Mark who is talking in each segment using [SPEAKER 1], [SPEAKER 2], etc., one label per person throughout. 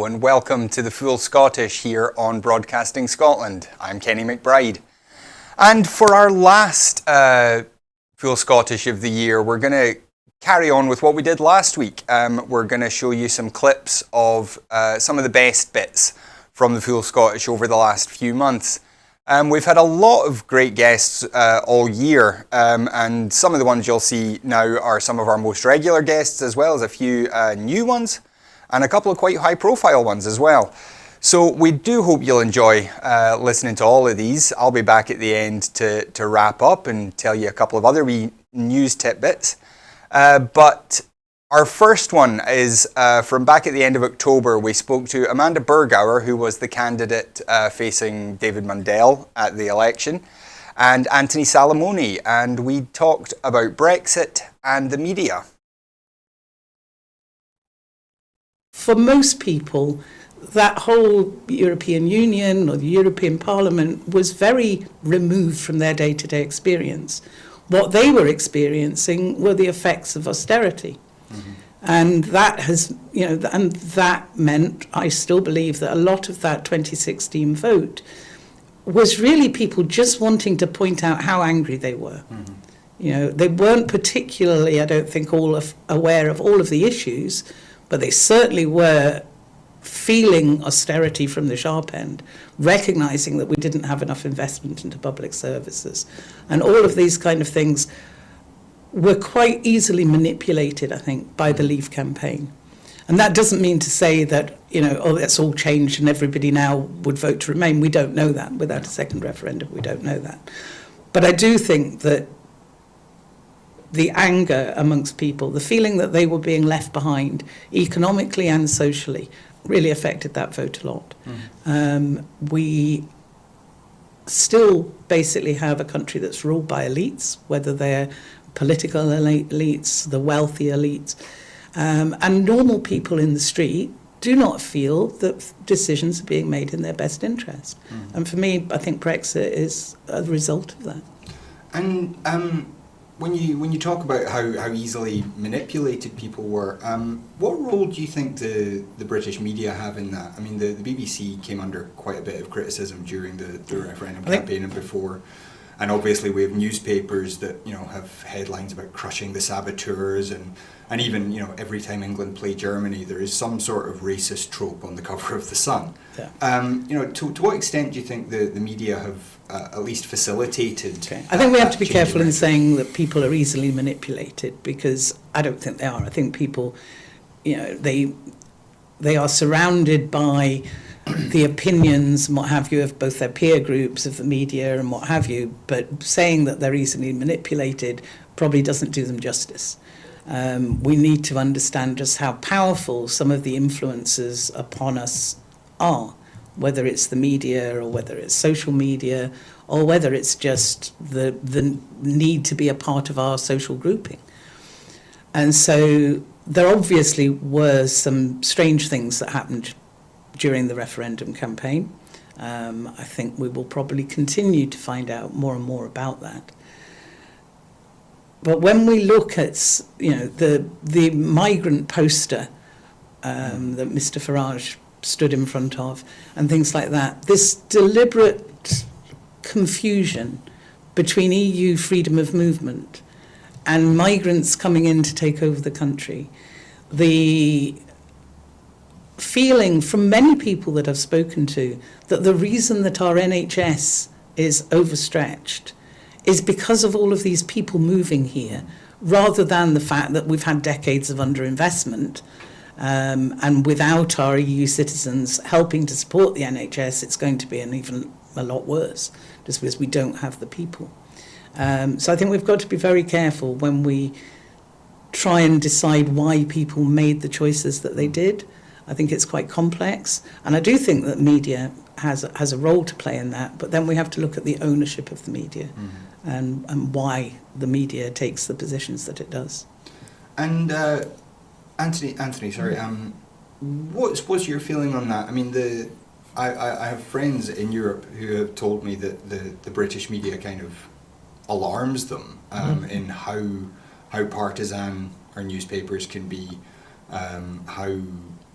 [SPEAKER 1] Hello and welcome to the Full Scottish here on Broadcasting Scotland. I'm Kenny McBride. And for our last Full Scottish of the year, we're going to carry on with what we did last week. We're going to show you some clips of some of the best bits from the Full Scottish over the last few months. We've had a lot of great guests all year, and some of the ones you'll see now are some of our most regular guests, as well as a few new ones. And a couple of quite high-profile ones as well. So we do hope you'll enjoy listening to all of these. I'll be back at the end to wrap up and tell you a couple of other wee news tidbits. But our first one is from back at the end of October. We spoke to Amanda Burgower, who was the candidate facing David Mundell at the election, and Anthony Salamone, and we talked about Brexit and the media.
[SPEAKER 2] For most people, that whole European Union or the European Parliament was very removed from their day-to-day experience. What they were experiencing were the effects of austerity. Mm-hmm. And that has, and that meant, I still believe, that a lot of that 2016 vote was really people just wanting to point out how angry they were. Mm-hmm. They weren't particularly, I don't think, all aware of all of the issues, but they certainly were feeling austerity from the sharp end, recognising that we didn't have enough investment into public services. And all of these kind of things were quite easily manipulated, I think, by the Leave campaign. And that doesn't mean to say that, that's all changed and everybody now would vote to remain. We don't know that. Without a second referendum, we don't know that. But I do think that the anger amongst people, the feeling that they were being left behind economically and socially, really affected that vote a lot. Mm. We still basically have a country that's ruled by elites, whether they're political elites, the wealthy elites, and normal people in the street do not feel that decisions are being made in their best interest. Mm. And for me, I think Brexit is a result of that.
[SPEAKER 1] And when you talk about how easily manipulated people were, what role do you think the British media have in that? I mean, the BBC came under quite a bit of criticism during the referendum campaign and before, and obviously we have newspapers that have headlines about crushing the saboteurs, and even every time England play Germany, there is some sort of racist trope on the cover of the Sun. Yeah. To what extent do you think the media have at least facilitated?
[SPEAKER 2] Okay. I think we have to be careful in saying that people are easily manipulated, because I don't think they are. I think people, they are surrounded by the opinions and what have you of both their peer groups, of the media and what have you, but saying that they're easily manipulated probably doesn't do them justice. We need to understand just how powerful some of the influences upon us are, whether it's the media or whether it's social media or whether it's just the need to be a part of our social grouping. And so there obviously were some strange things that happened during the referendum campaign. I think we will probably continue to find out more and more about that. But when we look at, the migrant poster that Mr. Farage stood in front of and things like that, this deliberate confusion between EU freedom of movement and migrants coming in to take over the country, the feeling from many people that I've spoken to that the reason that our NHS is overstretched is because of all of these people moving here, rather than the fact that we've had decades of underinvestment, and without our EU citizens helping to support the NHS, it's going to be even a lot worse, just because we don't have the people. So I think we've got to be very careful when we try and decide why people made the choices that they did. I think it's quite complex, and I do think that media has a role to play in that, but then we have to look at the ownership of the media. Mm-hmm. And why the media takes the positions that it does. And
[SPEAKER 1] Anthony, sorry, what's your feeling on that? I mean, I have friends in Europe who have told me that the British media kind of alarms them in how partisan our newspapers can be, how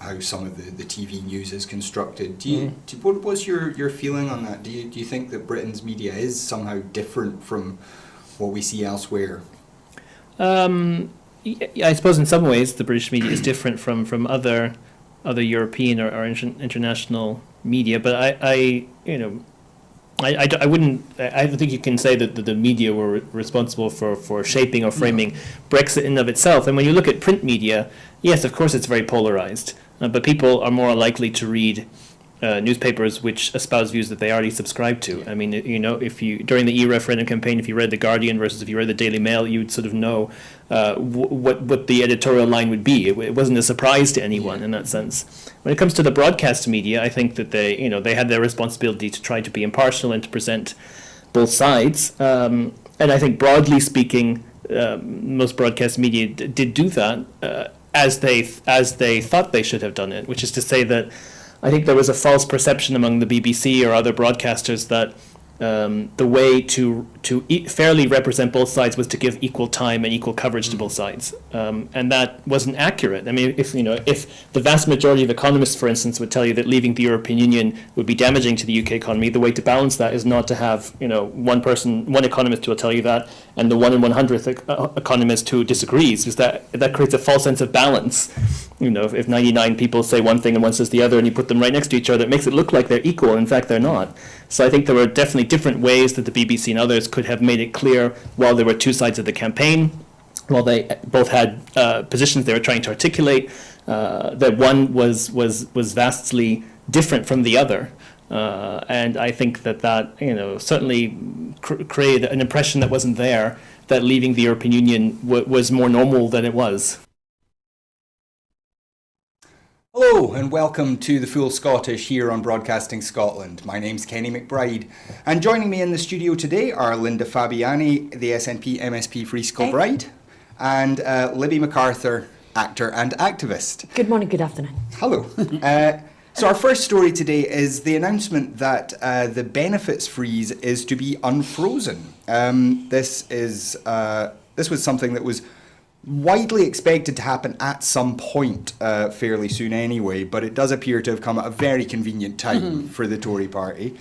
[SPEAKER 1] how some of the TV news is constructed. What's your feeling on that? Do you think that Britain's media is somehow different from what we see elsewhere?
[SPEAKER 3] I suppose in some ways the British media is different from other European or international media, but I don't think you can say that the media were responsible for shaping or framing Brexit in of itself. And when you look at print media, yes, of course it's very polarized, but people are more likely to read newspapers which espouse views that they already subscribe to. I mean, if you during the e-referendum campaign, if you read the Guardian versus if you read the Daily Mail, you'd sort of know what the editorial line would be. It wasn't a surprise to anyone in that sense. When it comes to the broadcast media, I think that they had their responsibility to try to be impartial and to present both sides. And I think broadly speaking, most broadcast media did do that as they thought they should have done it, which is to say that I think there was a false perception among the BBC or other broadcasters that the way to fairly represent both sides was to give equal time and equal coverage to both sides, and that wasn't accurate. I mean, if the vast majority of economists, for instance, would tell you that leaving the European Union would be damaging to the UK economy, the way to balance that is not to have one economist who will tell you that, and the 1 in 100th economist who disagrees, because that creates a false sense of balance. If 99 people say one thing and one says the other, and you put them right next to each other, it makes it look like they're equal. In fact, they're not. So I think there were definitely different ways that the BBC and others could have made it clear while there were two sides of the campaign, while they both had positions they were trying to articulate, that one was vastly different from the other. And I think that certainly created an impression that wasn't there, that leaving the European Union was more normal than it was.
[SPEAKER 1] Hello and welcome to the Full Scottish here on Broadcasting Scotland. My name's Kenny McBride, and joining me in the studio today are Linda Fabiani, the SNP MSP for East Kilbride, and Libby MacArthur, actor and activist.
[SPEAKER 4] Good morning, good afternoon.
[SPEAKER 1] Hello. So our first story today is the announcement that the benefits freeze is to be unfrozen. This was something that was widely expected to happen at some point fairly soon anyway, but it does appear to have come at a very convenient time for the Tory party.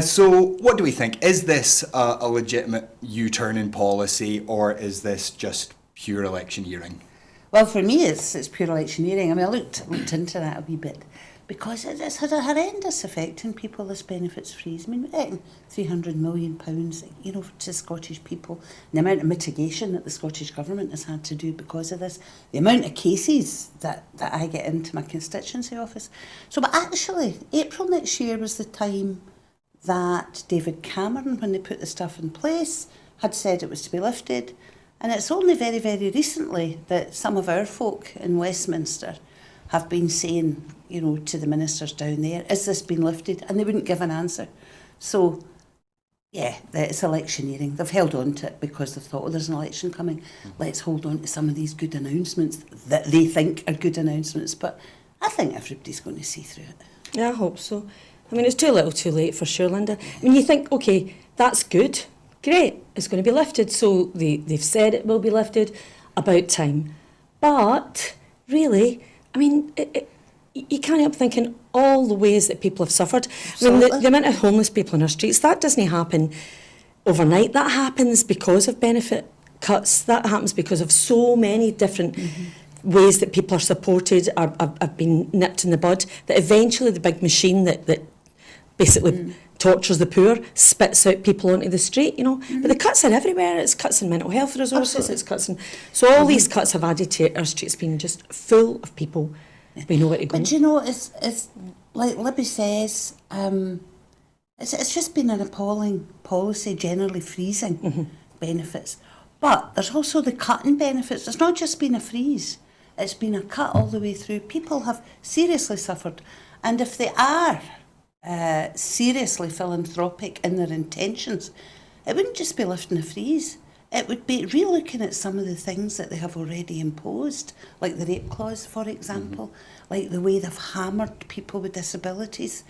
[SPEAKER 1] So what do we think? Is this a legitimate U-turn in policy, or is this just pure electioneering?
[SPEAKER 5] Well, for me, it's pure electioneering. I mean, I looked into that a wee bit, because it's had a horrendous effect on people, this benefits freeze. I mean, we're getting £300 million, to Scottish people. The amount of mitigation that the Scottish Government has had to do because of this. The amount of cases that I get into my constituency office. So, but actually, April next year was the time that David Cameron, when they put the stuff in place, had said it was to be lifted. And it's only very, very recently that some of our folk in Westminster have been saying, to the ministers down there, is this been lifted? And they wouldn't give an answer. So, yeah, it's electioneering. They've held on to it because they've thought, there's an election coming. Let's hold on to some of these good announcements that they think are good announcements. But I think everybody's going to see through it.
[SPEAKER 4] Yeah, I hope so. I mean, it's too little too late for sure, Linda. I mean, you think, OK, that's good. Great, it's going to be lifted. So they've said it will be lifted, about time. But really, I mean, you can't help thinking all the ways that people have suffered.
[SPEAKER 5] Absolutely.
[SPEAKER 4] I mean, the amount of homeless people in our streets, that doesn't happen overnight. That happens because of benefit cuts. That happens because of so many different ways that people are supported, have been nipped in the bud, that eventually the big machine that basically tortures the poor spits out people onto the street, But the cuts are everywhere. It's cuts in mental health resources.
[SPEAKER 5] Absolutely.
[SPEAKER 4] It's cuts in... So all these cuts have added to our streets being just full of people. We know where to go.
[SPEAKER 5] But it's like Libby says, it's just been an appalling policy, generally freezing benefits. But there's also the cutting benefits. It's not just been a freeze. It's been a cut all the way through. People have seriously suffered. And if they are seriously philanthropic in their intentions, it wouldn't just be lifting a freeze. It would be re-looking at some of the things that they have already imposed, like the rape clause, for example, like the way they've hammered people with disabilities.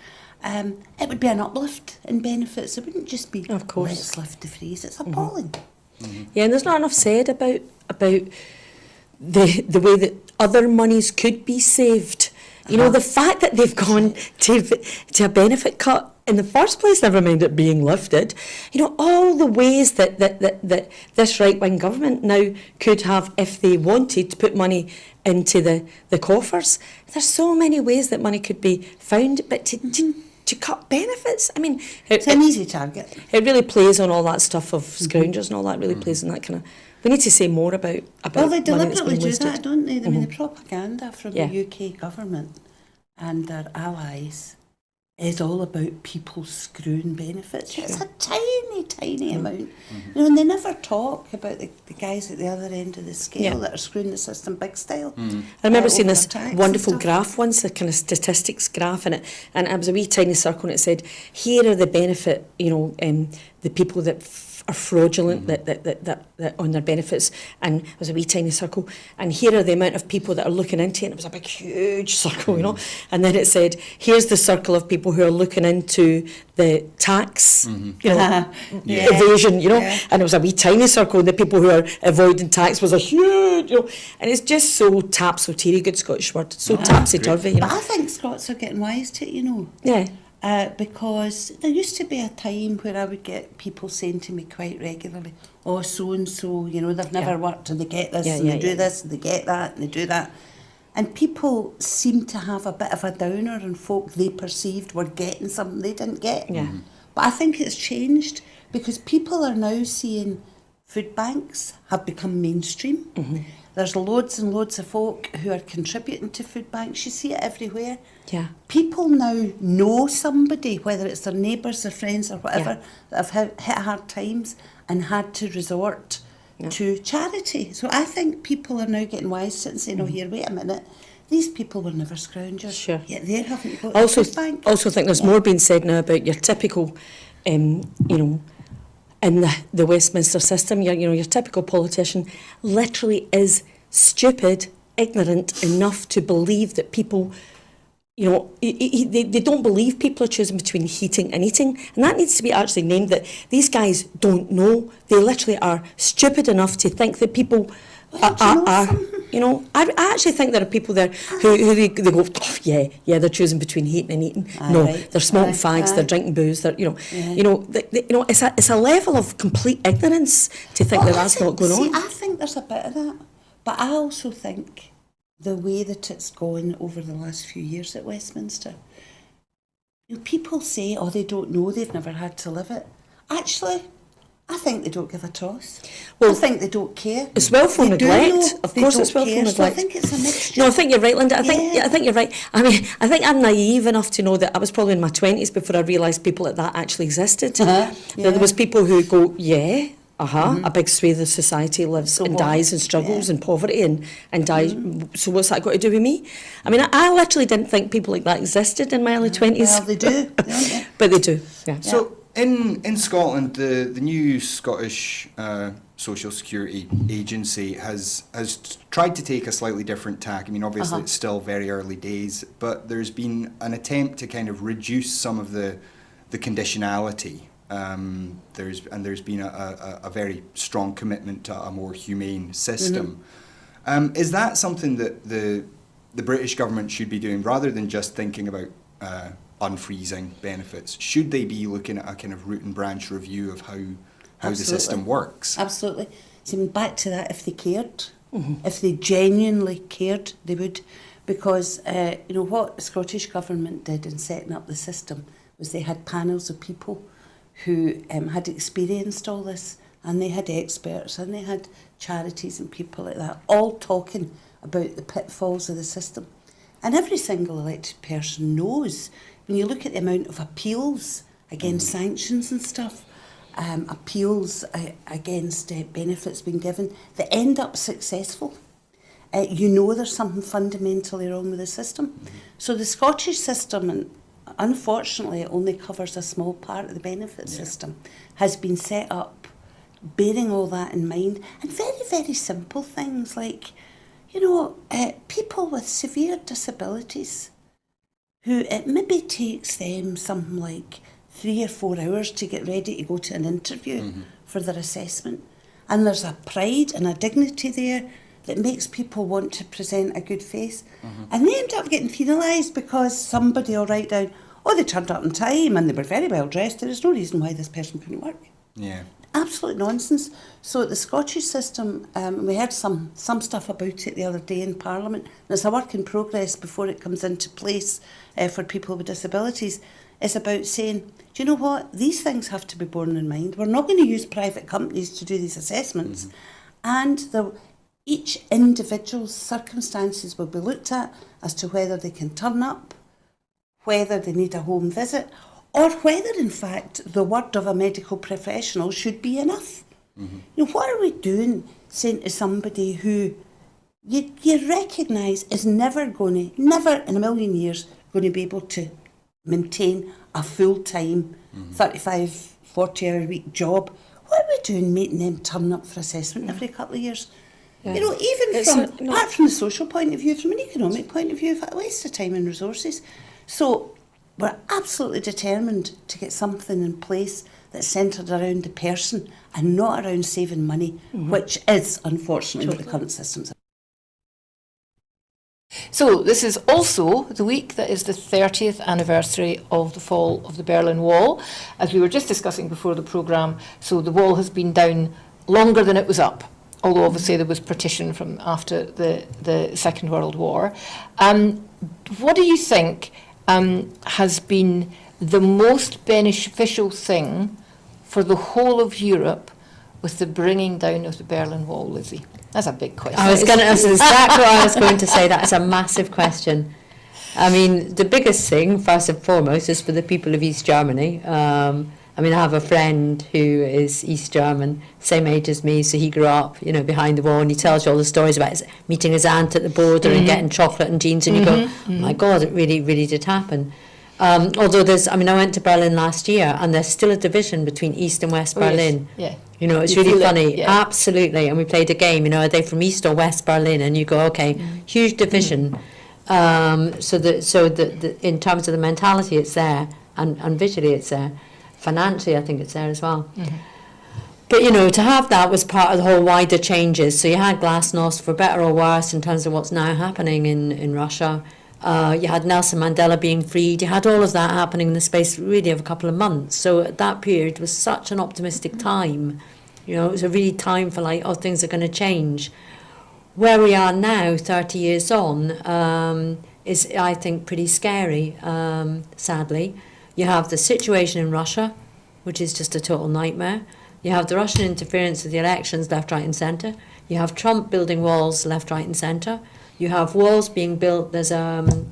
[SPEAKER 5] It would be an uplift in benefits. It wouldn't just be,
[SPEAKER 4] of course,
[SPEAKER 5] let's lift the freeze. It's appalling.
[SPEAKER 4] Yeah, and there's not enough said about the way that other monies could be saved. You know, the fact that they've gone to a benefit cut in the first place, never mind it being lifted, you know, all the ways that this right-wing government now could have, if they wanted, to put money into the coffers. There's so many ways that money could be found, but to cut benefits, I mean...
[SPEAKER 5] It's an easy target.
[SPEAKER 4] It really plays on all that stuff of scroungers and all that, really plays on that kind of... We need to say more about
[SPEAKER 5] Well, they
[SPEAKER 4] money that's
[SPEAKER 5] deliberately
[SPEAKER 4] been
[SPEAKER 5] do
[SPEAKER 4] wasted.
[SPEAKER 5] that, don't they? I mean, the propaganda from
[SPEAKER 4] Yeah.
[SPEAKER 5] the UK government and their allies is all about people screwing benefits. It's a tiny, tiny amount. You know, and they never talk about the guys at the other end of the scale
[SPEAKER 4] Yeah.
[SPEAKER 5] that are screwing the system big style.
[SPEAKER 4] I remember seeing
[SPEAKER 5] over
[SPEAKER 4] this
[SPEAKER 5] tax and
[SPEAKER 4] wonderful
[SPEAKER 5] stuff.
[SPEAKER 4] graph once, the kind of statistics graph, and it was a wee tiny circle, and it said, here are the benefit, you know, the people that are fraudulent that on their benefits, and it was a wee tiny circle, and here are the amount of people that are looking into it, and it was a big huge circle, you know, and then it said, here's the circle of people who are looking into the tax, you know, evasion, you know, and it was a wee tiny circle, and the people who are avoiding tax was a huge, you know, and it's just so tapsy, good Scottish word, so tapsy-turvy, you
[SPEAKER 5] But
[SPEAKER 4] know.
[SPEAKER 5] I think Scots are getting wise to it, you know.
[SPEAKER 4] Yeah.
[SPEAKER 5] Because there used to be a time where I would get people saying to me quite regularly, oh, so-and-so, you know, they've never worked and they get this and they do this and they get that and they do that. And people seem to have a bit of a downer on folk they perceived were getting something they didn't get.
[SPEAKER 4] Yeah.
[SPEAKER 5] But I think it's changed because people are now seeing food banks have become mainstream. There's loads and loads of folk who are contributing to food banks. You see it everywhere.
[SPEAKER 4] Yeah.
[SPEAKER 5] People now know somebody, whether it's their neighbours, their friends or whatever, that have hit hard times and had to resort to charity. So I think people are now getting wise to it and saying, oh, here, wait a minute, these people were never scroungers.
[SPEAKER 4] Sure.
[SPEAKER 5] Yet they haven't got
[SPEAKER 4] Also,
[SPEAKER 5] the food bank.
[SPEAKER 4] also think there's more being said now about your typical, you know, in the Westminster system, your typical politician literally is stupid, ignorant enough to believe that people, you know, they don't believe people are choosing between heating and eating, and that needs to be actually named, that these guys don't know. They literally are stupid enough to think that people are you know, I actually think there are people there who they go, oh, yeah, they're choosing between heating and eating. No, they're smoking fags, they're drinking booze, they're, you know, it's a level of complete ignorance to think that's not going on.
[SPEAKER 5] I think there's a bit of that, but I also think the way that it's gone over the last few years at Westminster, you know, people say, oh, they don't know, they've never had to live it. Actually, I think they don't give a toss.
[SPEAKER 4] Well,
[SPEAKER 5] I think they don't care.
[SPEAKER 4] It's willful
[SPEAKER 5] They do
[SPEAKER 4] neglect.
[SPEAKER 5] know
[SPEAKER 4] Of
[SPEAKER 5] they
[SPEAKER 4] course
[SPEAKER 5] don't
[SPEAKER 4] it's willful
[SPEAKER 5] care, so I
[SPEAKER 4] neglect.
[SPEAKER 5] think it's a mixture.
[SPEAKER 4] No, I think you're right, Linda. I think
[SPEAKER 5] Yeah.
[SPEAKER 4] you're right. I mean, I think I'm naive enough to know that I was probably in my 20s before I realised people like that actually existed. That there was people who go, a big swathe of society lives and
[SPEAKER 5] what?
[SPEAKER 4] dies and struggles in poverty and dies. So what's that got to do with me? I mean, I literally didn't think people like that existed in my early 20s.
[SPEAKER 5] Well, they do, don't they?
[SPEAKER 4] But they do, yeah.
[SPEAKER 1] So in Scotland, the new Scottish Social Security Agency has tried to take a slightly different tack. I mean, obviously it's still very early days, but there's been an attempt to kind of reduce some of the conditionality. There's been a very strong commitment to a more humane system. Is that something that the British government should be doing rather than just thinking about unfreezing benefits? Should they be looking at a kind of root and branch review of how the system works?
[SPEAKER 5] Absolutely. So back to that, if they cared, if they genuinely cared, they would. Because, you know, what the Scottish Government did in setting up the system was they had panels of people who had experienced all this, and they had experts, and they had charities and people like that, all talking about the pitfalls of the system. And every single elected person knows, when you look at the amount of appeals against sanctions and stuff, appeals against benefits being given, that end up successful. You know there's something fundamentally wrong with the system. So the Scottish system, and unfortunately it only covers a small part of the benefit system, has been set up bearing all that in mind, and very, very simple things like, you know, people with severe disabilities who it maybe takes them something like 3 or 4 hours to get ready to go to an interview for their assessment. And there's a pride and a dignity there that makes people want to present a good face. And they end up getting penalised because somebody will write down, oh, they turned up on time and they were very well dressed. There is no reason why this person couldn't work.
[SPEAKER 1] Yeah.
[SPEAKER 5] Absolute nonsense. So the Scottish system, we heard some stuff about it the other day in Parliament, and it's a work in progress before it comes into place for people with disabilities, is about saying, do you know what, these things have to be borne in mind. We're not going to use private companies to do these assessments, and each individual's circumstances will be looked at as to whether they can turn up, whether they need a home visit, or whether, in fact, the word of a medical professional should be enough. You know, what are we doing saying to somebody who you recognise is never in a million years, going to be able to maintain a full-time 35, 40-hour-a-week job? What are we doing making them turn up for assessment every couple of years? You know, even apart from the social point of view, from an economic point of view, it's a waste of time and resources. So we're absolutely determined to get something in place that's centred around the person and not around saving money, which is, unfortunately, what the current system's about.
[SPEAKER 6] So this is also the week that is the 30th anniversary of the fall of the Berlin Wall. As we were just discussing before the programme, so the wall has been down longer than it was up, although obviously there was partition from after the Second World War. What do you think has been the most beneficial thing for the whole of Europe with the bringing down of the Berlin Wall, Lizzie? That's a big question.
[SPEAKER 4] That's exactly what I was going to say. That's a massive question. I mean, the biggest thing, first and foremost, is for the people of East Germany. I mean, I have a friend who is East German, same age as me, so he grew up, you know, behind the wall, and he tells you all the stories about meeting his aunt at the border and getting chocolate and jeans, and you go, oh my God, it really, really did happen. Although I went to Berlin last year, and there's still a division between East and West Berlin.
[SPEAKER 6] Yes. Yeah.
[SPEAKER 4] You know, it's really funny. Yeah. Absolutely. And we played a game, you know, are they from East or West Berlin? And you go, okay, huge division. So that in terms of the mentality, it's there, and visually it's there. Financially, I think it's there as well. But, you know, to have that was part of the whole wider changes. So you had Glasnost, for better or worse, in terms of what's now happening in Russia. You had Nelson Mandela being freed. You had all of that happening in the space really of a couple of months. So at that period was such an optimistic time. You know, it was a really time for like, oh, things are going to change. Where we are now, 30 years on, is, I think, pretty scary, sadly. You have the situation in Russia, which is just a total nightmare. You have the Russian interference with the elections, left, right and centre. You have Trump building walls, left, right and centre. You have walls being built. There's an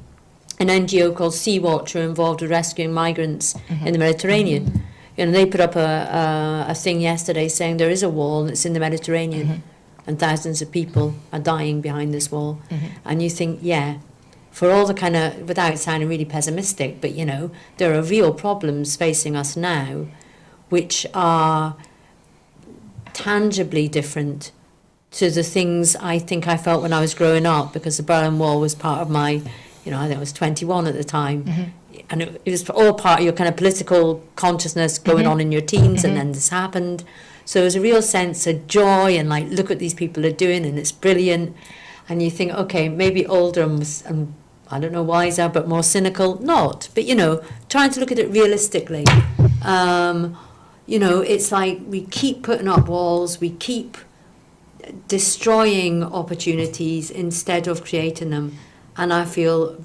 [SPEAKER 4] NGO called Sea-Watch who are involved with rescuing migrants in the Mediterranean. You know, they put up a thing yesterday saying there is a wall and it's in the Mediterranean and thousands of people are dying behind this wall. And you think, yeah, for all the kind of, without sounding really pessimistic, but, you know, there are real problems facing us now which are tangibly different to the things I think I felt when I was growing up, because the Berlin Wall was part of my, you know, I think I was 21 at the time. And it was all part of your kind of political consciousness going on in your teens, and then this happened. So there was a real sense of joy and like, look what these people are doing and it's brilliant. And you think, okay, maybe older and I don't know, wiser, but more cynical. Not, but, you know, trying to look at it realistically. You know, it's like we keep putting up walls, we keep destroying opportunities instead of creating them, and I feel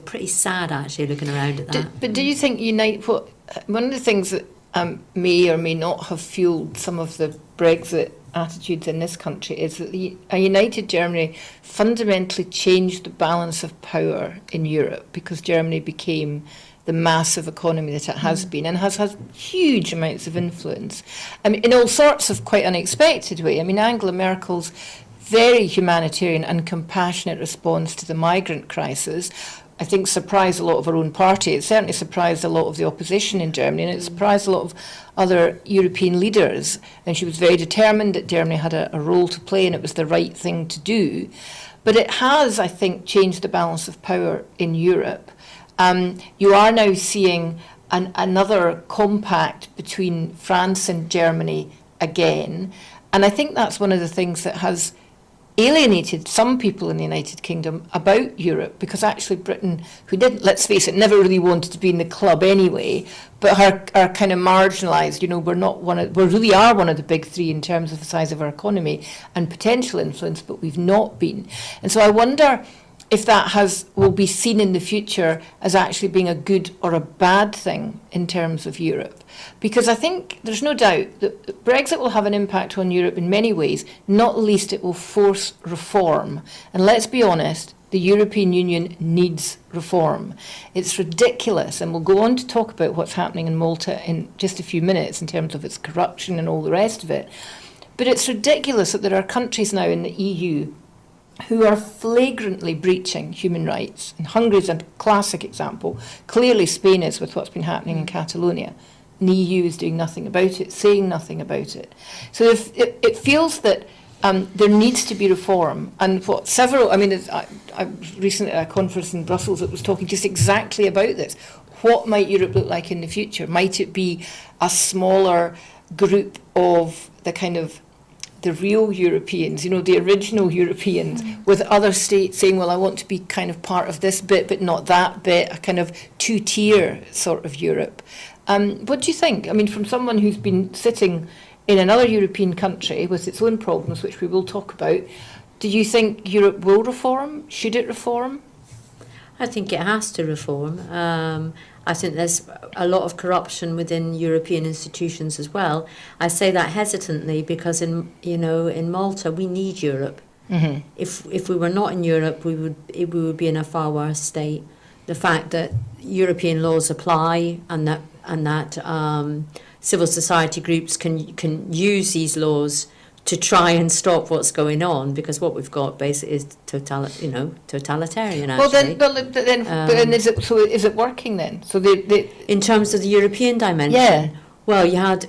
[SPEAKER 4] pretty sad actually looking around at that.
[SPEAKER 6] But do you think one of the things that may or may not have fueled some of the Brexit attitudes in this country is that a united Germany fundamentally changed the balance of power in Europe, because Germany became the massive economy that it has been and has had huge amounts of influence. I mean, in all sorts of quite unexpected way. I mean, Angela Merkel's very humanitarian and compassionate response to the migrant crisis, I think, surprised a lot of her own party. It certainly surprised a lot of the opposition in Germany, and it surprised a lot of other European leaders. And she was very determined that Germany had a role to play and it was the right thing to do. But it has, I think, changed the balance of power in Europe. You are now seeing another compact between France and Germany again. And I think that's one of the things that has alienated some people in the United Kingdom about Europe, because actually Britain, who didn't, let's face it, never really wanted to be in the club anyway, but are kind of marginalised. You know, we really are one of the big three in terms of the size of our economy and potential influence, but we've not been. And so I wonder if that will be seen in the future as actually being a good or a bad thing in terms of Europe. Because I think there's no doubt that Brexit will have an impact on Europe in many ways, not least it will force reform. And let's be honest, the European Union needs reform. It's ridiculous, and we'll go on to talk about what's happening in Malta in just a few minutes in terms of its corruption and all the rest of it. But it's ridiculous that there are countries now in the EU who are flagrantly breaching human rights. And Hungary's a classic example. Clearly Spain is, with what's been happening in Catalonia. And the EU is doing nothing about it, saying nothing about it. So if it feels that there needs to be reform. And what several, I mean, I recently at a conference in Brussels that was talking just exactly about this. What might Europe look like in the future? Might it be a smaller group of the kind of the real Europeans, you know, the original Europeans, with other states saying, well, I want to be kind of part of this bit, but not that bit, a kind of two-tier sort of Europe. What do you think? I mean, from someone who's been sitting in another European country with its own problems, which we will talk about, do you think Europe will reform? Should it reform?
[SPEAKER 7] I think it has to reform. I think there's a lot of corruption within European institutions as well. I say that hesitantly because in Malta we need Europe. Mm-hmm. If we were not in Europe, we would be in a far worse state. The fact that European laws apply and that civil society groups can use these laws to try and stop what's going on, because what we've got basically is totalitarian. Actually.
[SPEAKER 6] But then is it working then? So
[SPEAKER 7] in terms of the European dimension,
[SPEAKER 6] yeah.
[SPEAKER 7] Well, you had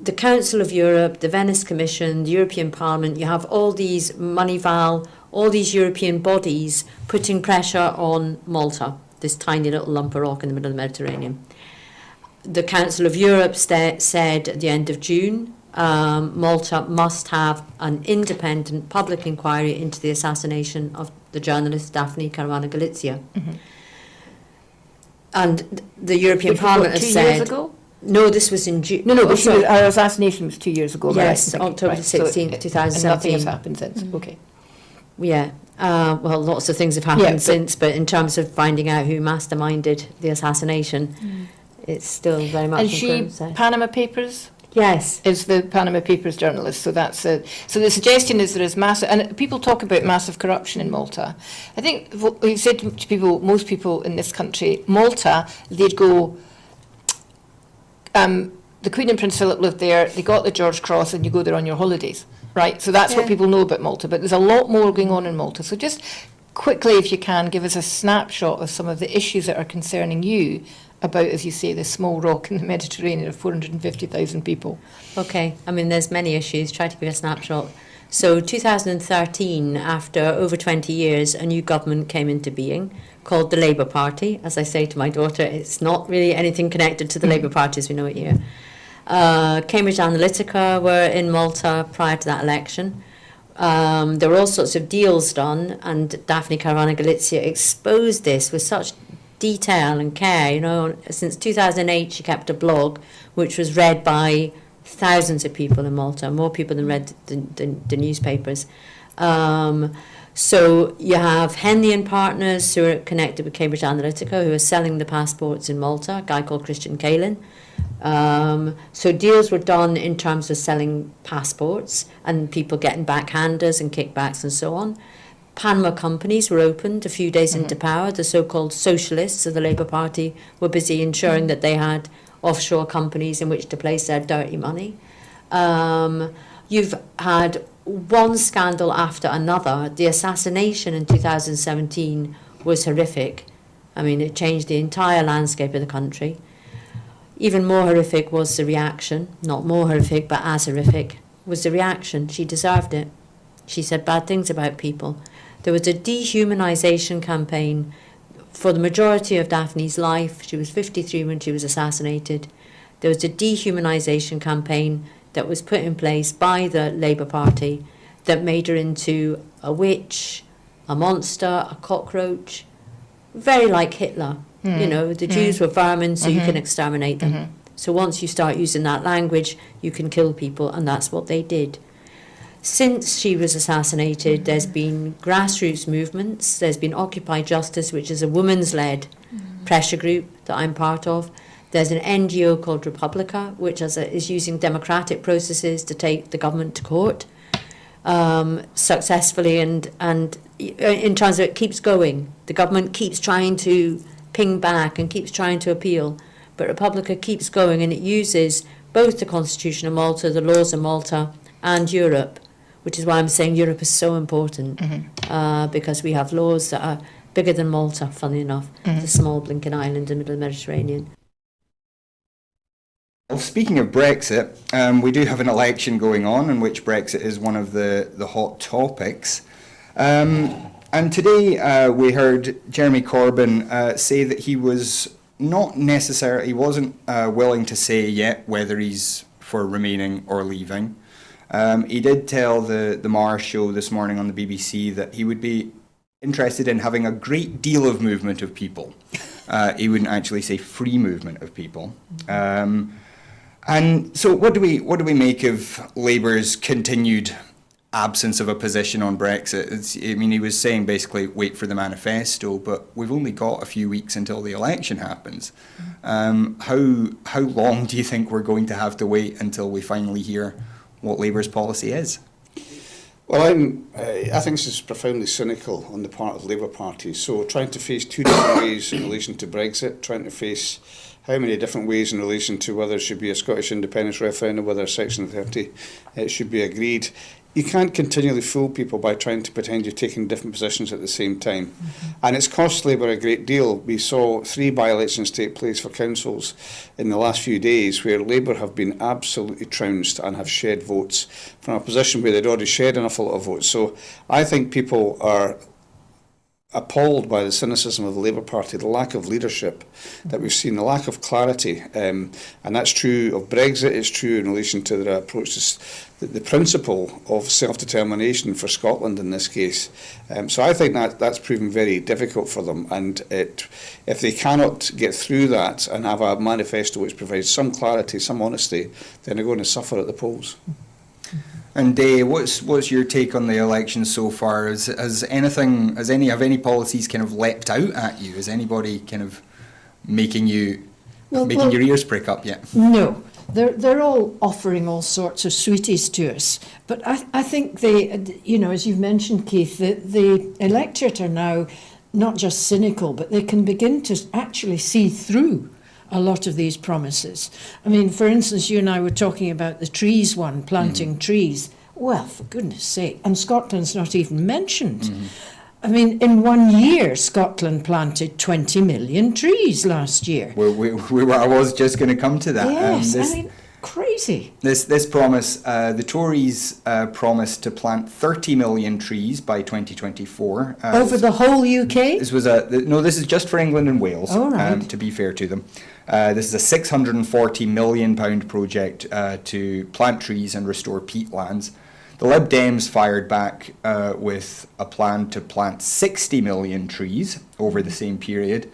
[SPEAKER 7] the Council of Europe, the Venice Commission, the European Parliament. You have all these Moneyval, all these European bodies putting pressure on Malta, this tiny little lump of rock in the middle of the Mediterranean. The Council of Europe said at the end of June, Malta must have an independent public inquiry into the assassination of the journalist Daphne Caruana Galizia. Mm-hmm. And the European Parliament has said... 2 years ago? No, this was in June.
[SPEAKER 6] No, but her assassination was 2 years ago.
[SPEAKER 7] Yes,
[SPEAKER 6] right?
[SPEAKER 7] October 16th, 2017.
[SPEAKER 6] And nothing has happened since. Mm-hmm. Okay.
[SPEAKER 7] Yeah. Well, lots of things have happened since, but in terms of finding out who masterminded the assassination, it's still very much in process.
[SPEAKER 6] And Panama Papers?
[SPEAKER 7] Yes.
[SPEAKER 6] Is the Panama Papers journalist. So that's so the suggestion is there is massive, and people talk about massive corruption in Malta. I think we've said to people, most people in this country, Malta, they'd go, the Queen and Prince Philip lived there, they got the George Cross, and you go there on your holidays, right? So that's what people know about Malta, but there's a lot more going on in Malta. So just quickly, if you can, give us a snapshot of some of the issues that are concerning you about, as you say, this small rock in the Mediterranean of 450,000 people.
[SPEAKER 7] Okay, I mean, there's many issues. Try to give a snapshot. So 2013, after over 20 years, a new government came into being called the Labour Party. As I say to my daughter, it's not really anything connected to the Labour Party as we know it here. Cambridge Analytica were in Malta prior to that election. There were all sorts of deals done, and Daphne Caruana Galizia exposed this with such detail and care. You know, since 2008 she kept a blog which was read by thousands of people in Malta, more people than read the newspapers. So you have Henley and Partners, who are connected with Cambridge Analytica, who are selling the passports in Malta, a guy called Christian Kalin. So deals were done in terms of selling passports and people getting backhanders and kickbacks and so on. Panama companies were opened a few days into power. The so-called socialists of the Labour Party were busy ensuring that they had offshore companies in which to place their dirty money. You've had one scandal after another. The assassination in 2017 was horrific. I mean, it changed the entire landscape of the country. Even more horrific was the reaction. Not more horrific, but as horrific was the reaction. She deserved it. She said bad things about people. There was a dehumanisation campaign for the majority of Daphne's life. She was 53 when she was assassinated. There was a dehumanisation campaign that was put in place by the Labour Party that made her into a witch, a monster, a cockroach, very like Hitler. You know, the Jews were vermin, so you can exterminate them. So once you start using that language, you can kill people, and that's what they did. Since she was assassinated, there's been grassroots movements. There's been Occupy Justice, which is a women's-led pressure group that I'm part of. There's an NGO called Republica, which is using democratic processes to take the government to court successfully, and in terms of it keeps going. The government keeps trying to ping back and keeps trying to appeal, but Republica keeps going, and it uses both the Constitution of Malta, the laws of Malta, and Europe, which is why I'm saying Europe is so important, because we have laws that are bigger than Malta, funnily enough, the small blinking island in the middle of the Mediterranean.
[SPEAKER 1] Well, speaking of Brexit, we do have an election going on in which Brexit is one of the hot topics. And today we heard Jeremy Corbyn say that he was he wasn't willing to say yet whether he's for remaining or leaving. He did tell the Mars show this morning on the BBC that he would be interested in having a great deal of movement of people. He wouldn't actually say free movement of people. And so what do we make of Labour's continued absence of a position on Brexit? He was saying basically wait for the manifesto, but we've only got a few weeks until the election happens. How long do you think we're going to have to wait until we finally hear what Labour's policy is?
[SPEAKER 8] Well, I think this is profoundly cynical on the part of the Labour Party. So trying to face two different ways in relation to Brexit, trying to face how many different ways in relation to whether it should be a Scottish independence referendum, whether Section 30 should be agreed. You can't continually fool people by trying to pretend you're taking different positions at the same time. And it's cost Labour a great deal. We saw 3 by-elections take place for councils in the last few days where Labour have been absolutely trounced and have shed votes from a position where they'd already shed an awful lot of votes. So I think people are appalled by the cynicism of the Labour Party, the lack of leadership that we've seen, the lack of clarity. And that's true of Brexit, it's true in relation to their approach to the principle of self-determination for Scotland in this case. So I think that's proven very difficult for them. And if they cannot get through that and have a manifesto which provides some clarity, some honesty, then they're going to suffer at the polls.
[SPEAKER 1] And Day, what's your take on the election so far? Have any policies kind of leapt out at you? Is anybody kind of making your ears prick up yet?
[SPEAKER 9] No, they're all offering all sorts of sweeties to us. But I think they, as you've mentioned, Keith, the electorate are now not just cynical, but they can begin to actually see through a lot of these promises. I mean, for instance, you and I were talking about the trees one, planting trees. Well, for goodness sake, and Scotland's not even mentioned. I mean, in 1 year, Scotland planted 20 million trees last year.
[SPEAKER 1] I was just going to come to that.
[SPEAKER 9] Yes, crazy.
[SPEAKER 1] This promise, the Tories promised to plant 30 million trees by 2024.
[SPEAKER 9] Over the whole UK?
[SPEAKER 1] This is just for England and Wales, to be fair to them. This is a £640 million project to plant trees and restore peatlands. The Lib Dems fired back with a plan to plant 60 million trees over the same period.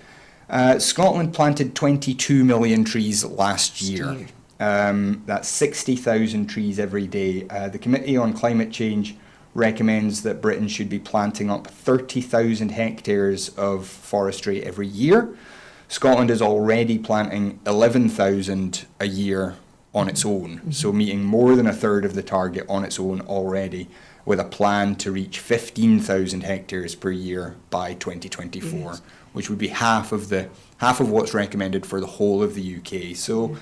[SPEAKER 1] Scotland planted 22 million trees last year. That's 60,000 trees every day. The Committee on Climate Change recommends that Britain should be planting up 30,000 hectares of forestry every year. Scotland is already planting 11,000 a year on its own, so meeting more than a third of the target on its own already, with a plan to reach 15,000 hectares per year by 2024, which would be half of what's recommended for the whole of the UK. So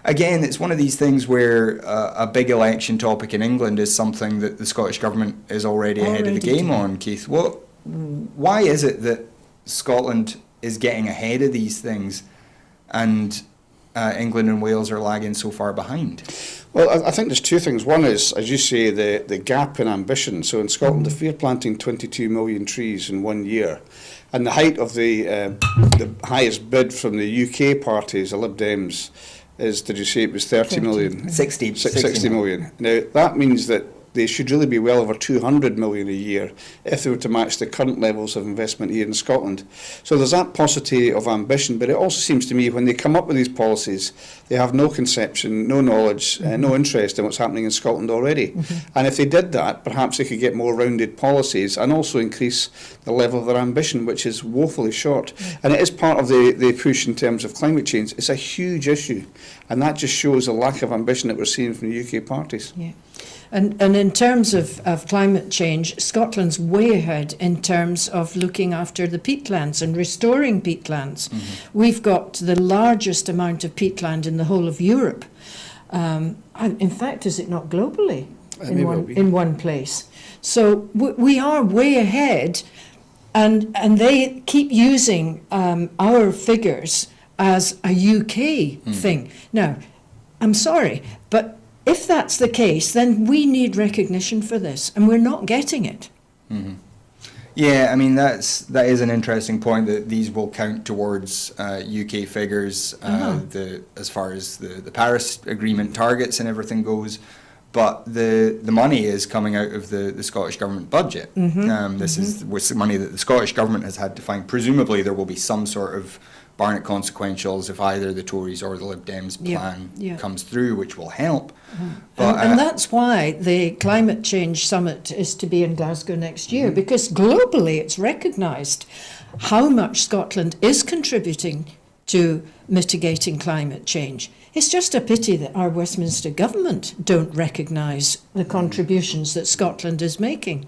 [SPEAKER 1] again, it's one of these things where a big election topic in England is something that the Scottish Government is already ahead of the game on, Keith. Why is it that Scotland is getting ahead of these things and England and Wales are lagging so far behind?
[SPEAKER 8] Well, I think there's two things. One is, as you say, the gap in ambition. So in Scotland, if we're planting 22 million trees in 1 year, and the height of the highest bid from the UK parties, the Lib Dems, is, did you say it was 30 million?
[SPEAKER 1] 60
[SPEAKER 8] million. Now, that means that they should really be well over 200 million a year if they were to match the current levels of investment here in Scotland. So there's that paucity of ambition, but it also seems to me when they come up with these policies, they have no conception, no knowledge, no interest in what's happening in Scotland already. And if they did that, perhaps they could get more rounded policies and also increase the level of their ambition, which is woefully short. And it is part of the push in terms of climate change. It's a huge issue, and that just shows the lack of ambition that we're seeing from the UK parties.
[SPEAKER 9] Yeah. And in terms of climate change, Scotland's way ahead in terms of looking after the peatlands and restoring peatlands. We've got the largest amount of peatland in the whole of Europe. In fact, is it not globally in one place? So we are way ahead, and they keep using our figures as a UK thing. Now, I'm sorry, but if that's the case, then we need recognition for this, and we're not getting it.
[SPEAKER 1] Yeah, I mean that is an interesting point that these will count towards UK figures as far as the Paris Agreement targets and everything goes, but the money is coming out of the Scottish Government budget. This is money that the Scottish Government has had to find. Presumably there will be some sort of Barnett consequentials if either the Tories or the Lib Dems plan comes through, which will help. But,
[SPEAKER 9] and that's why the Climate Change Summit is to be in Glasgow next year, because globally it's recognised how much Scotland is contributing to mitigating climate change. It's just a pity that our Westminster government don't recognise the contributions that Scotland is making.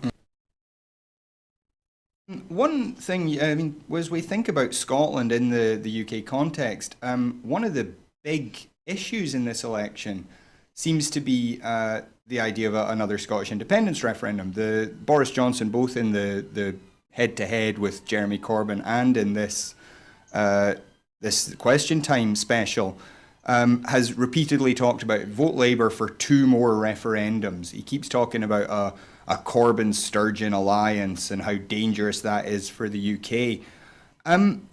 [SPEAKER 1] One thing, I mean, as we think about Scotland in the UK context, one of the big issues in this election seems to be the idea of another Scottish independence referendum. Boris Johnson, both in the head-to-head with Jeremy Corbyn and in this Question Time special, has repeatedly talked about vote Labour for 2 more referendums. He keeps talking about a Corbyn-Sturgeon alliance and how dangerous that is for the UK.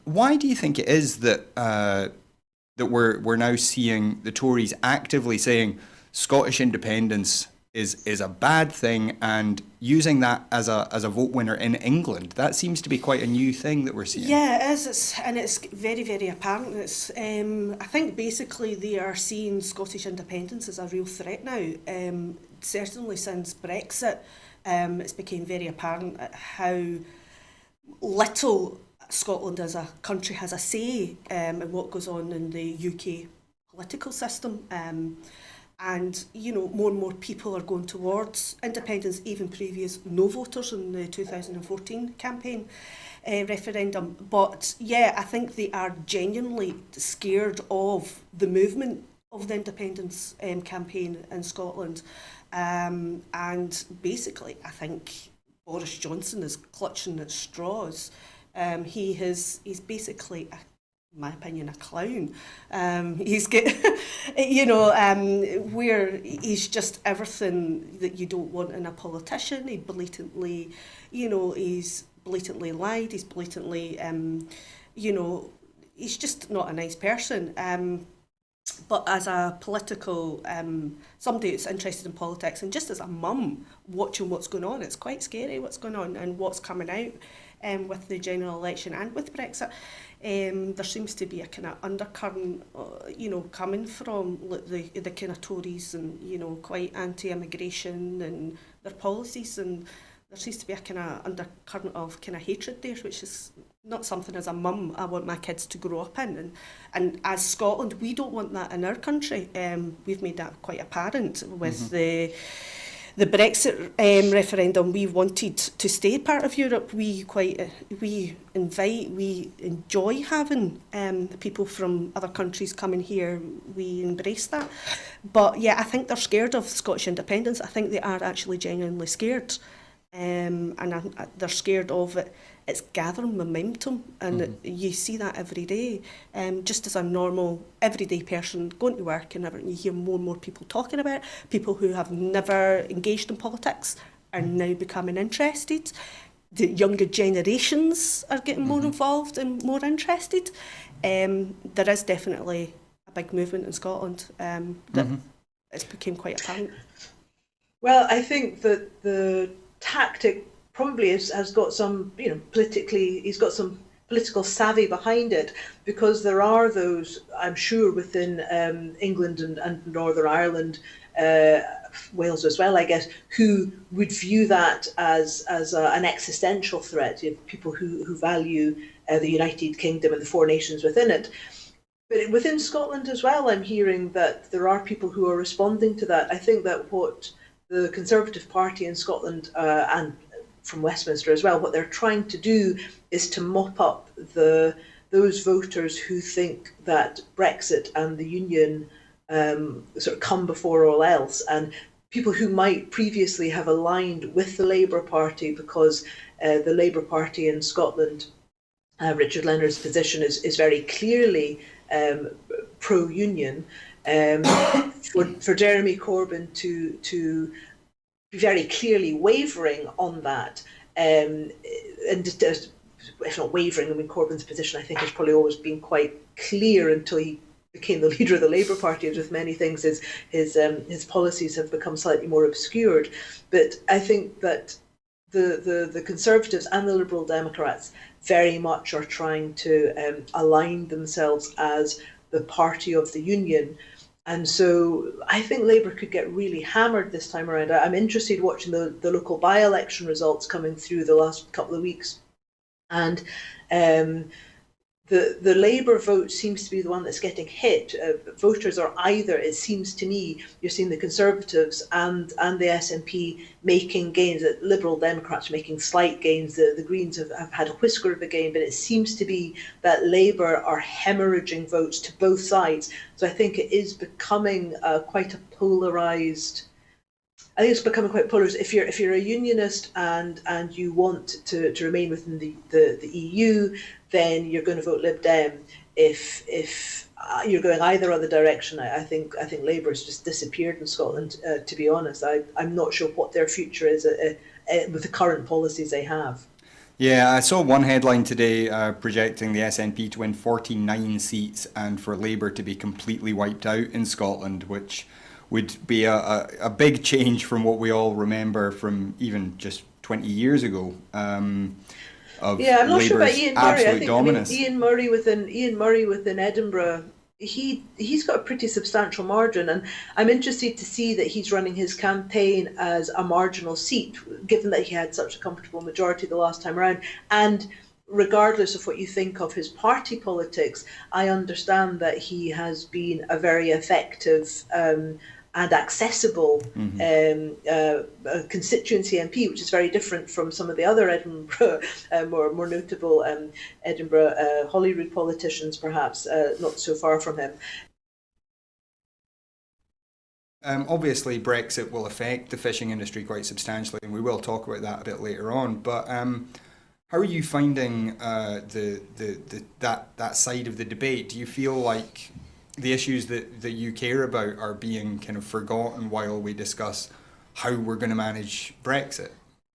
[SPEAKER 1] Why do you think it is that that we're now seeing the Tories actively saying Scottish independence is a bad thing and using that as a vote winner in England? That seems to be quite a new thing that we're seeing.
[SPEAKER 10] Yeah, it is. It's very, very apparent. It's I think basically they are seeing Scottish independence as a real threat now. Certainly since Brexit, it's become very apparent how little Scotland as a country has a say in what goes on in the UK political system. And, you know, more and more people are going towards independence, even previous no voters in the 2014 campaign referendum. But, yeah, I think they are genuinely scared of the movement of the independence campaign in Scotland. And basically, I think Boris Johnson is clutching at straws. He's basically in my opinion, a clown. He's get, where he's just everything that you don't want in a politician. He blatantly, he's blatantly lied. He's blatantly, he's just not a nice person. But as a political, somebody that's interested in politics, and just as a mum watching what's going on, it's quite scary what's going on and what's coming out with the general election and with Brexit. There seems to be a kind of undercurrent, coming from the kind of Tories and, quite anti-immigration and their policies, and there seems to be a kind of undercurrent of kind of hatred there, which is not something as a mum I want my kids to grow up in. And as Scotland, we don't want that in our country. We've made that quite apparent with the Brexit referendum. We wanted to stay part of Europe. We enjoy having people from other countries coming here. We embrace that. But yeah, I think they're scared of Scottish independence. I think they are actually genuinely scared. And they're scared of it. It's gathering momentum, and you see that every day. Just as a normal, everyday person going to work and everything, you hear more and more people talking about it. People who have never engaged in politics are now becoming interested. The younger generations are getting more involved and more interested. There is definitely a big movement in Scotland that it's become quite apparent.
[SPEAKER 11] Well, I think that the tactic probably has got some, politically, he's got some political savvy behind it, because there are those, I'm sure, within England and Northern Ireland, uh, Wales as well, I guess, who would view that as an existential threat. You have people who value the United Kingdom and the four nations within it. But within Scotland as well, I'm hearing that there are people who are responding to that. I think that what the Conservative Party in Scotland and from Westminster as well, what they're trying to do is to mop up those voters who think that Brexit and the Union sort of come before all else, and people who might previously have aligned with the Labour Party because the Labour Party in Scotland, Richard Leonard's position is very clearly pro-union. For Jeremy Corbyn to be very clearly wavering on that, and if not wavering, I mean, Corbyn's position, I think, has probably always been quite clear until he became the leader of the Labour Party. As with many things, his policies have become slightly more obscured. But I think that the Conservatives and the Liberal Democrats very much are trying to align themselves as the party of the Union. And so I think Labour could get really hammered this time around. I'm interested watching the local by-election results coming through the last couple of weeks. And the Labour vote seems to be the one that's getting hit. Voters are either, it seems to me, you're seeing the Conservatives and the SNP making gains, the Liberal Democrats making slight gains, the Greens have had a whisker of a gain, but it seems to be that Labour are hemorrhaging votes to both sides. So I think it is becoming quite a polarised. I think it's becoming quite polarised. If you're a unionist and you want to remain within the EU, then you're going to vote Lib Dem. If you're going either other direction, I think Labour has just disappeared in Scotland. To be honest, I'm not sure what their future is with the current policies they have.
[SPEAKER 1] Yeah, I saw one headline today projecting the SNP to win 49 seats and for Labour to be completely wiped out in Scotland, which would be a big change from what we all remember from even just 20 years ago. Of
[SPEAKER 11] yeah, I'm not sure about
[SPEAKER 1] Labour's
[SPEAKER 11] Ian Murray.
[SPEAKER 1] absolute dominance.
[SPEAKER 11] Ian Murray within Edinburgh, he's got a pretty substantial margin, and I'm interested to see that he's running his campaign as a marginal seat, given that he had such a comfortable majority the last time around. And regardless of what you think of his party politics, I understand that he has been a very effective and accessible constituency MP, which is very different from some of the other Edinburgh, more notable Edinburgh Holyrood politicians, perhaps not so far from him.
[SPEAKER 1] Obviously, Brexit will affect the fishing industry quite substantially, and we will talk about that a bit later on. But how are you finding that side of the debate? Do you feel like the issues that you care about are being kind of forgotten while we discuss how we're going to manage Brexit?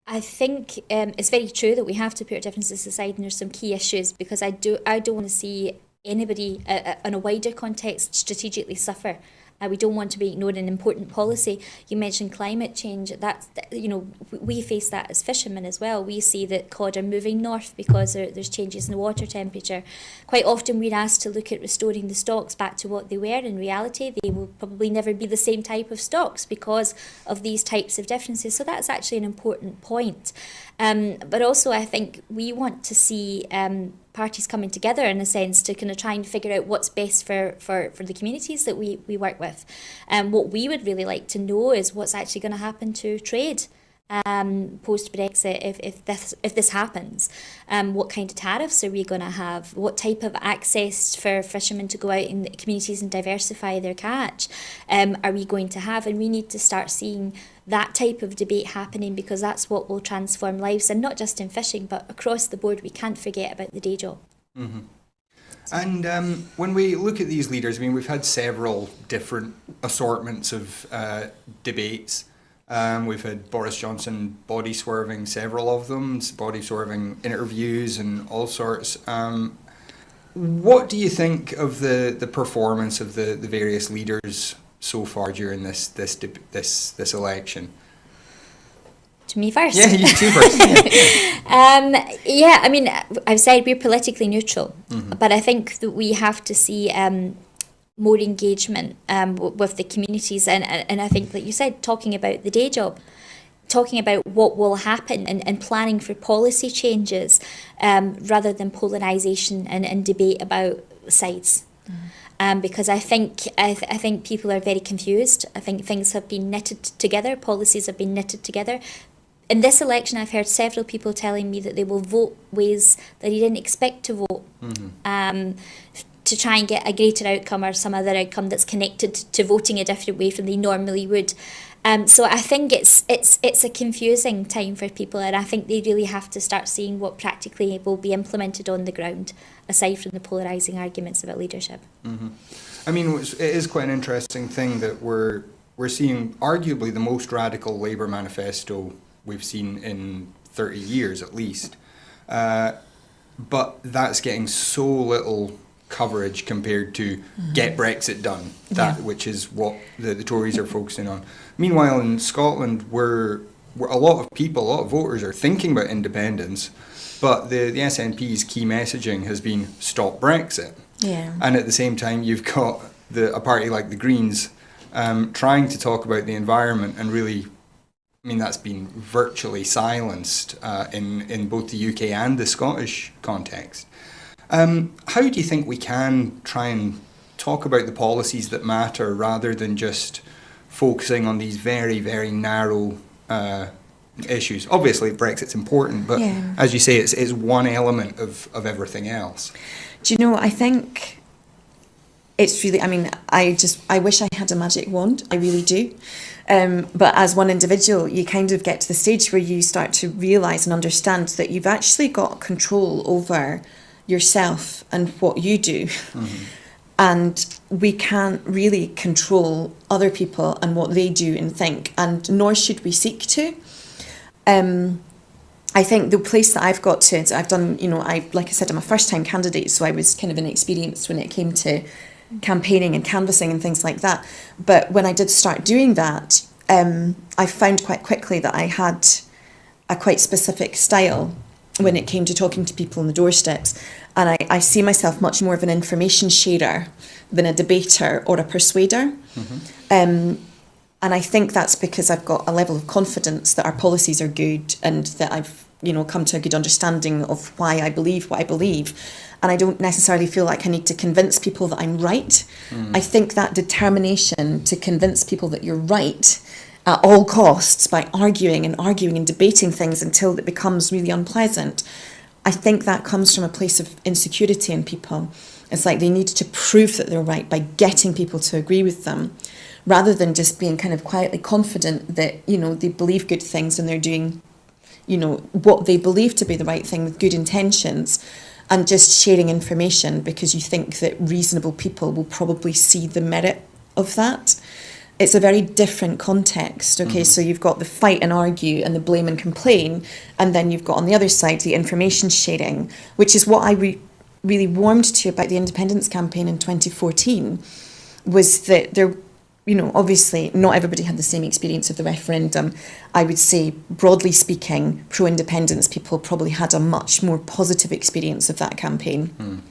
[SPEAKER 12] I think it's very true that we have to put our differences aside, and there's some key issues, because I don't want to see anybody in a wider context strategically suffer. We don't want to be ignoring an important policy. You mentioned climate change. That's, we face that as fishermen as well. We see that cod are moving north because there's changes in the water temperature. Quite often we're asked to look at restoring the stocks back to what they were. In reality, they will probably never be the same type of stocks because of these types of differences. So that's actually an important point. But also I think we want to see parties coming together in a sense to kind of try and figure out what's best for the communities that we work with. What we would really like to know is what's actually going to happen to trade post-Brexit if this happens. What kind of tariffs are we going to have? What type of access for fishermen to go out in the communities and diversify their catch are we going to have? And we need to start seeing that type of debate happening, because that's what will transform lives, and not just in fishing but across the board. We can't forget about the day job.
[SPEAKER 1] Mm-hmm. And when we look at these leaders, I mean, we've had several different assortments of debates. We've had Boris Johnson body swerving, several of them, body swerving interviews and all sorts. What do you think of the performance of the various leaders so far during this election?
[SPEAKER 12] to me first.
[SPEAKER 1] Yeah, you too first.
[SPEAKER 12] Yeah, I mean, I've said we're politically neutral, but I think that we have to see more engagement with the communities, and I think, like you said, talking about the day job, talking about what will happen, and planning for policy changes, rather than polarisation and debate about sides. Because I think people are very confused. I think things have been knitted together, policies have been knitted together. In this election, I've heard several people telling me that they will vote ways that they didn't expect to vote, to try and get a greater outcome or some other outcome that's connected to voting a different way from they normally would. So I think it's a confusing time for people, and I think they really have to start seeing what practically will be implemented on the ground, aside from the polarising arguments about leadership.
[SPEAKER 1] I mean, it is quite an interesting thing that we're seeing arguably the most radical Labour manifesto we've seen in 30 years at least. But that's getting so little coverage compared to get Brexit done, which is what the Tories are focusing on. Meanwhile, in Scotland, where a lot of people, a lot of voters are thinking about independence, but the SNP's key messaging has been stop Brexit.
[SPEAKER 4] Yeah.
[SPEAKER 1] And at the same time, you've got a party like the Greens trying to talk about the environment, and really, I mean, that's been virtually silenced in both the UK and the Scottish context. How do you think we can try and talk about the policies that matter rather than just focusing on these very, very narrow issues? Obviously, Brexit's important, but as you say, it's one element of everything else.
[SPEAKER 13] Do you know, I think it's really, I mean, I wish I had a magic wand, I really do. But as one individual, you kind of get to the stage where you start to realise and understand that you've actually got control over yourself and what you do. And we can't really control other people and what they do and think, and nor should we seek to. I think the place that I've got to, I've done, you know, like I said, I'm a first-time candidate, so I was kind of inexperienced when it came to campaigning and canvassing and things like that. But when I did start doing that, I found quite quickly that I had a quite specific style when it came to talking to people on the doorsteps. And I see myself much more of an information sharer than a debater or a persuader. And I think that's because I've got a level of confidence that our policies are good, and that I've, you know, come to a good understanding of why I believe what I believe. And I don't necessarily feel like I need to convince people that I'm right. I think that determination to convince people that you're right at all costs by arguing and debating things until it becomes really unpleasant, I think that comes from a place of insecurity in people. It's like they need to prove that they're right by getting people to agree with them, rather than just being kind of quietly confident that, you know, they believe good things and they're doing, you know, what they believe to be the right thing with good intentions, and just sharing information because you think that reasonable people will probably see the merit of that. It's a very different context, okay? So you've got the fight and argue and the blame and complain, and then you've got on the other side the information sharing, which is what I really warmed to about the independence campaign in 2014, was that there, you know, obviously not everybody had the same experience of the referendum. I would say, broadly speaking, pro-independence people probably had a much more positive experience of that campaign,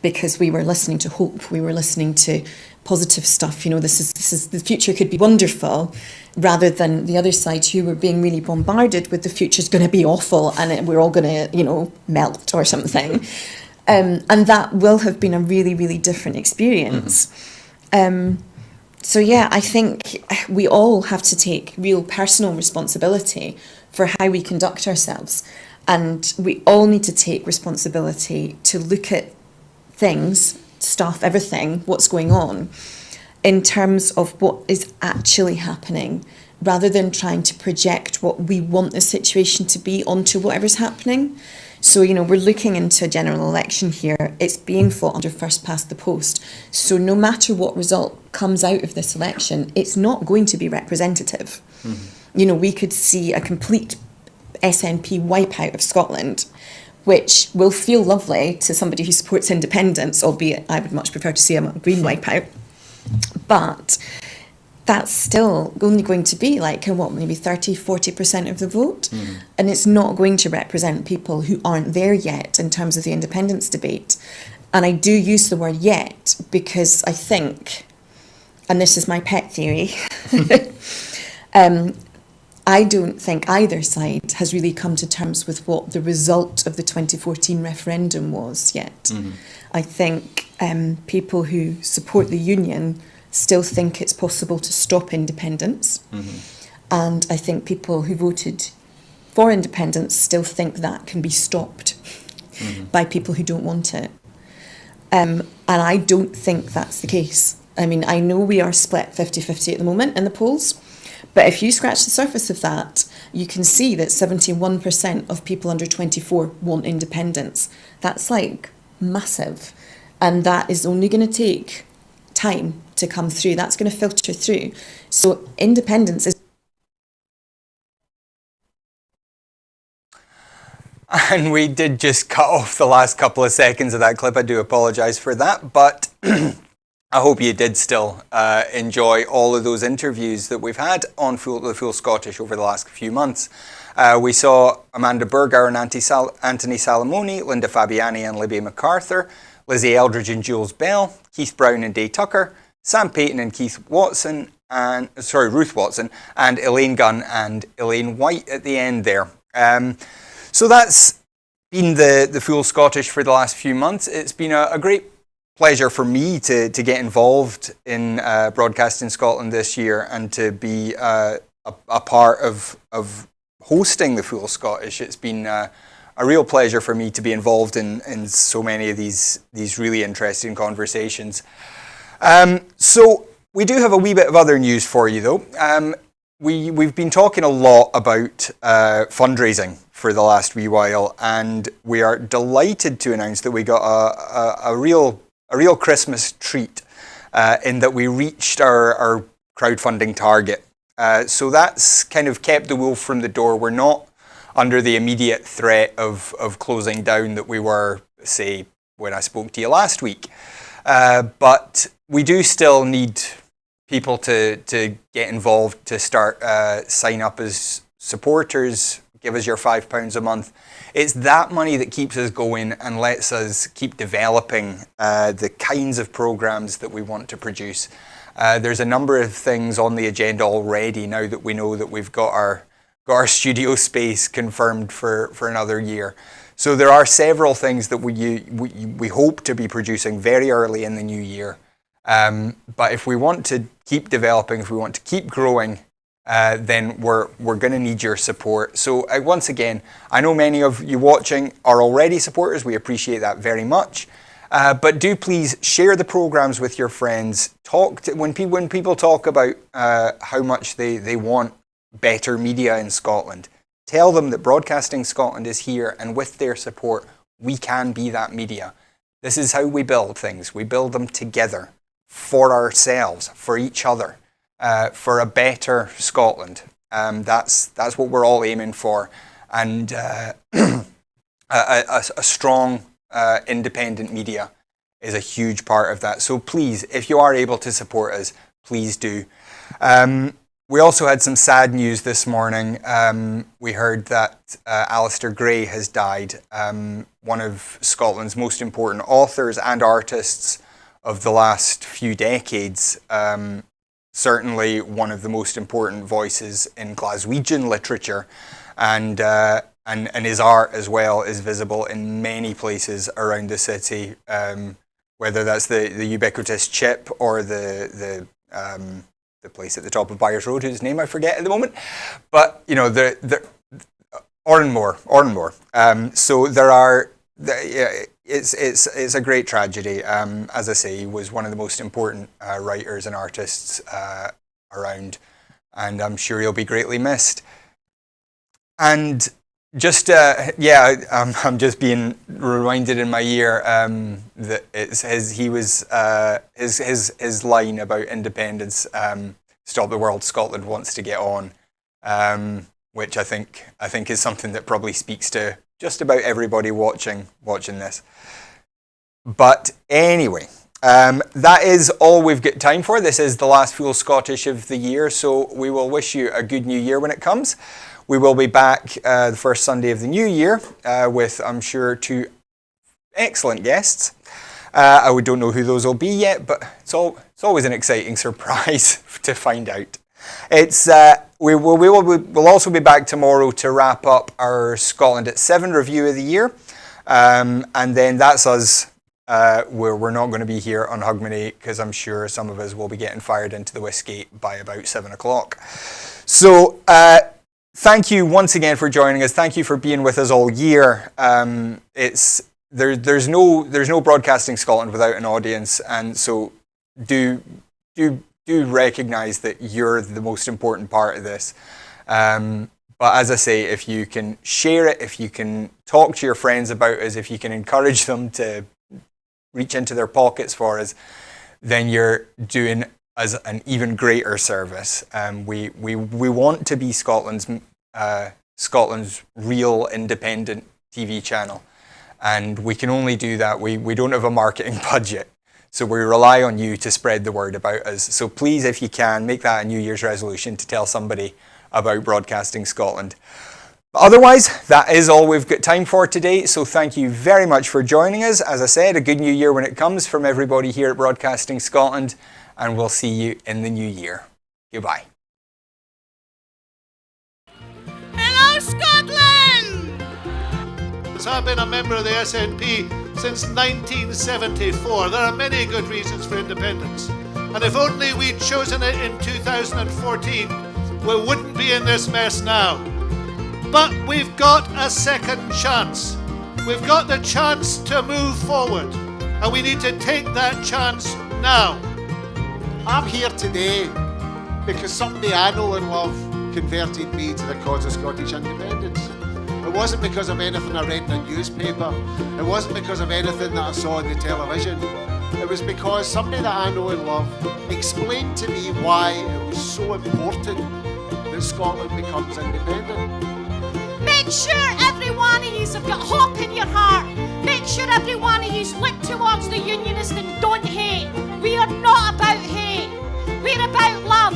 [SPEAKER 13] because we were listening to hope, we were listening to positive stuff, you know, this is the future could be wonderful, rather than the other side who were being really bombarded with the future's going to be awful and we're all going to, you know, melt or something. And that will have been a really, really different experience. So yeah, I think we all have to take real personal responsibility for how we conduct ourselves, and we all need to take responsibility to look at things, stuff, everything, what's going on, in terms of what is actually happening, rather than trying to project what we want the situation to be onto whatever's happening. So, you know, we're looking into a general election here. It's being fought under first past the post. So no matter what result comes out of this election, it's not going to be representative. You know, we could see a complete SNP wipeout of Scotland, which will feel lovely to somebody who supports independence, albeit I would much prefer to see a green wipeout. But that's still only going to be like, maybe 30-40% of the vote. And it's not going to represent people who aren't there yet in terms of the independence debate. And I do use the word yet because I think, and this is my pet theory, I don't think either side has really come to terms with what the result of the 2014 referendum was yet. I think people who support the union still think it's possible to stop independence. And I think people who voted for independence still think that can be stopped by people who don't want it. And I don't think that's the case. I mean, I know we are split 50-50 at the moment in the polls, but if you scratch the surface of that, you can see that 71% of people under 24 want independence. That's like massive. And that is only going to take time to come through. That's going to filter through. So independence is...
[SPEAKER 1] And we did just cut off the last couple of seconds of that clip. I do apologise for that, but I hope you did still enjoy all of those interviews that we've had on the Full Scottish over the last few months. We saw Amanda Berger and Anthony Salamoni, Linda Fabiani and Libby MacArthur, Lizzie Eldridge and Jules Bell, Keith Brown and Day Tucker, Sam Payton and Ruth Watson, and Elaine Gunn and Elaine White at the end there. So that's been the Full Scottish for the last few months. It's been a great pleasure for me to get involved in Broadcasting Scotland this year and to be a part of hosting the Full Scottish. It's been a real pleasure for me to be involved in so many of these really interesting conversations. So we do have a wee bit of other news for you though. We've been talking a lot about fundraising for the last wee while, and we are delighted to announce that we got a real Christmas treat in that we reached our crowdfunding target. So that's kind of kept the wolf from the door. We're not under the immediate threat of closing down that we were, say, when I spoke to you last week. But we do still need people to get involved, to start sign up as supporters, give us your £5 a month. It's that money that keeps us going and lets us keep developing the kinds of programmes that we want to produce. There's a number of things on the agenda already now that we know that we've got our studio space confirmed for another year. So there are several things that we hope to be producing very early in the new year. But if we want to keep developing, if we want to keep growing, then we're going to need your support. So once again, I know many of you watching are already supporters. We appreciate that very much. But do please share the programs with your friends. When people talk about how much they want better media in Scotland, tell them that Broadcasting Scotland is here, and with their support, we can be that media. This is how we build things. We build them together, for ourselves, for each other, for a better Scotland. That's what we're all aiming for, and a strong independent media is a huge part of that. So please, if you are able to support us, please do. We also had some sad news this morning. We heard that Alistair Gray has died, one of Scotland's most important authors and artists of the last few decades. Certainly one of the most important voices in Glaswegian literature, and his art as well is visible in many places around the city, whether that's the ubiquitous Chip or the place at the top of Byers Road, whose name I forget at the moment. But you know, the Oranmore. So there are. It's a great tragedy. As I say, he was one of the most important writers and artists around, and I'm sure he'll be greatly missed. And just I'm just being reminded in my ear that it's his line about independence. Stop the world, Scotland wants to get on, which I think is something that probably speaks to just about everybody watching this. But anyway, That is all we've got time for. This is the last Full Scottish of the year, so we will wish you a good new year when it comes. We will be back the first Sunday of the new year with, I'm sure, 2 excellent guests. I don't know who those will be yet, but it's always an exciting surprise to find out. We'll also be back tomorrow to wrap up our Scotland at 7 review of the year, and then that's us. We're not going to be here on Hogmanay because I'm sure some of us will be getting fired into the whiskey by about 7 o'clock. So thank you once again for joining us. Thank you for being with us all year. There's no Broadcasting Scotland without an audience, and so do recognise that you're the most important part of this. But as I say, if you can share it, if you can talk to your friends about us, if you can encourage them to reach into their pockets for us, then you're doing us an even greater service. We want to be Scotland's real independent TV channel, and we can only do that. We don't have a marketing budget, so we rely on you to spread the word about us. So please, if you can, make that a New Year's resolution to tell somebody about Broadcasting Scotland. Otherwise, that is all we've got time for today, so thank you very much for joining us. As I said, a good new year when it comes from everybody here at Broadcasting Scotland, and we'll see you in the new year. Goodbye.
[SPEAKER 14] Hello, Scotland! I've been a member of the SNP since 1974. There are many good reasons for independence, and if only we'd chosen it in 2014, we wouldn't be in this mess now. But we've got a second chance. We've got the chance to move forward, and we need to take that chance now.
[SPEAKER 15] I'm here today because somebody I know and love converted me to the cause of Scottish independence. It wasn't because of anything I read in a newspaper. It wasn't because of anything that I saw on the television. It was because somebody that I know and love explained to me why it was so important that Scotland becomes independent.
[SPEAKER 14] Make sure every one of you have got hope in your heart. Make sure every one of you look towards the Unionists and don't hate. We are not about hate. We're about love.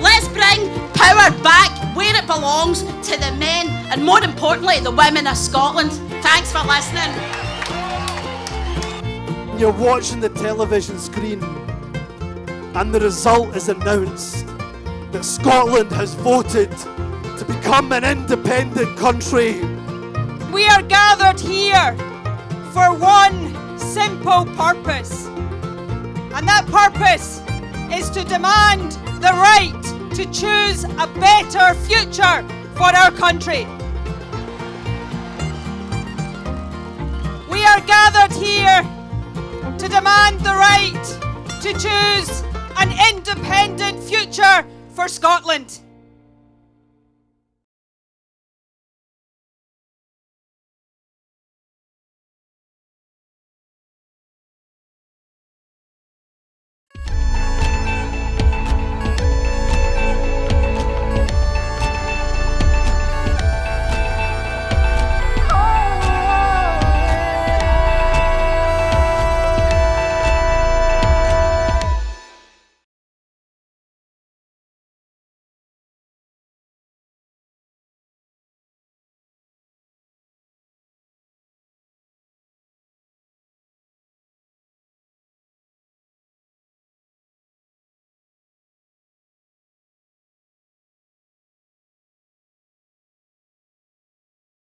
[SPEAKER 16] Let's bring power back where it belongs to the men and, more importantly, the women of Scotland. Thanks for listening.
[SPEAKER 17] You're watching the television screen and the result is announced that Scotland has voted to become an independent country.
[SPEAKER 14] We are gathered here for one simple purpose. And that purpose is to demand the right to choose a better future for our country. We are gathered here to demand the right to choose an independent future for Scotland.